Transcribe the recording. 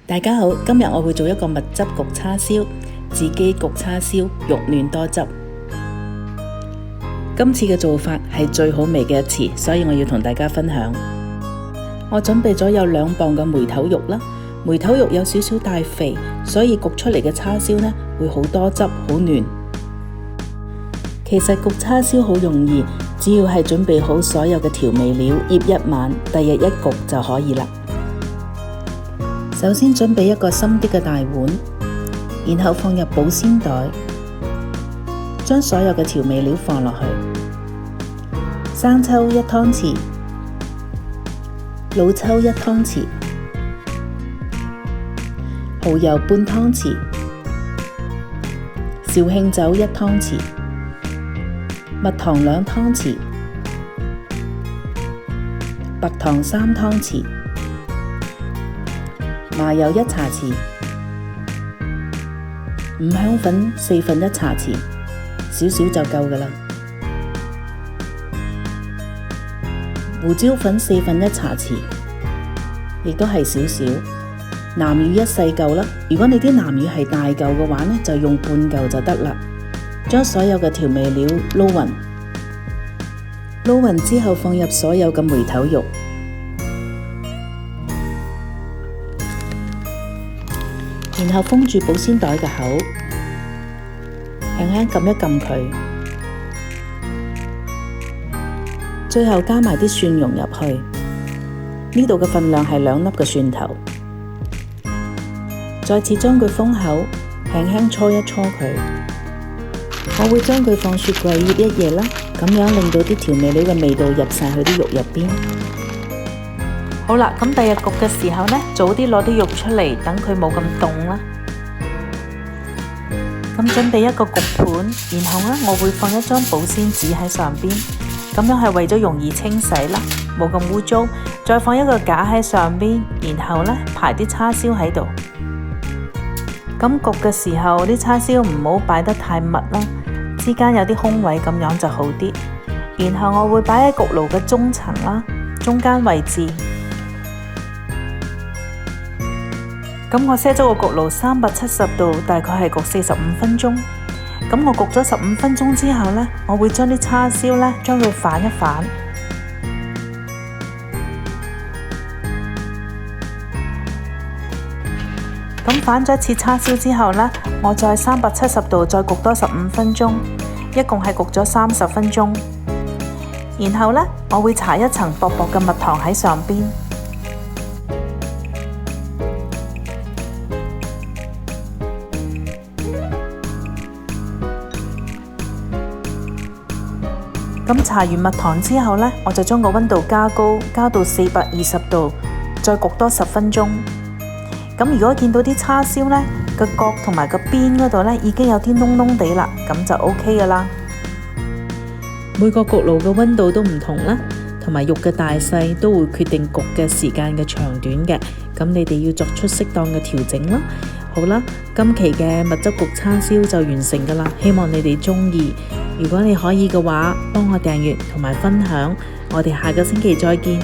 大家好，今日我會做一個蜜汁焗叉燒，自己焗叉燒，肉嫩多汁。今次嘅做法係最好味嘅一次，所以我要同大家分享。我準備咗有2磅嘅梅頭肉啦，梅頭肉有少少帶肥，所以焗出嚟嘅叉燒呢會好多汁，好嫩。其實焗叉燒好容易，只要係準備好所有嘅調味料，醃一晚，第日一焗就可以啦。首先準備一個深啲嘅大碗，然後放入保鮮袋，將所有嘅調味料放落去。生抽1湯匙，老抽1湯匙，蠔油半湯匙，紹興酒1湯匙，蜜糖2湯匙，白糖3湯匙，麻油1茶匙，五香粉1/4茶匙，少少就夠㗎喇。胡椒粉1/4茶匙，亦都係少少。南乳1細嚿啦，如果你啲南乳係大嚿嘅話呢，就用半嚿就得啦。將所有嘅調味料撈勻，撈勻之後放入所有嘅梅頭肉。然後封住保鮮袋嘅口，輕輕撳一撳佢，最後加埋啲蒜蓉入去。呢度嘅份量係2粒嘅蒜頭，再次將佢封口，輕輕搓一搓佢。我會將佢放雪櫃醃1夜啦，咁樣令到啲調味料嘅味道入晒去啲肉入邊。好啦，咁第日焗嘅時候呢，早啲攞啲肉出嚟，等佢冇咁凍啦。咁準備一個焗盤，然後呢，我會放一張保鮮紙喺上邊，咁樣係為咗容易清洗啦，冇咁污糟。再放一個架喺上邊，然後呢，排啲叉燒喺度。咁焗嘅時候，啲叉燒唔好擺得太密啦，之間有啲空位，咁樣就好啲。然後我會擺喺焗爐嘅中層啦，中間位置。咁我 set 咗個焗爐370度，大概係焗45分鐘。咁我焗咗15分鐘之後呢，我會將啲叉燒呢，將佢反一反。咁反咗一次叉燒之後呢，我再370度再焗多15分鐘，一共係焗咗30分鐘。然後呢，我會搽一層薄薄嘅蜜糖喺上邊。咁搽完蜜糖之後呢，我就將個溫度加高，加到420度，再焗多10分鐘。咁如果見到啲叉燒呢，個角同埋個邊嗰度呢已經有啲燶燶地啦，咁就 OK 噶啦。每個焗爐嘅溫度都唔同啦，同埋肉嘅大細都會決定焗嘅時間嘅長短嘅。咁你哋要作出適當嘅調整啦。好啦，今期嘅蜜汁焗叉燒就完成噶啦，希望你哋鍾意。如果你可以嘅話，幫我訂閱同埋分享，我哋下個星期再見。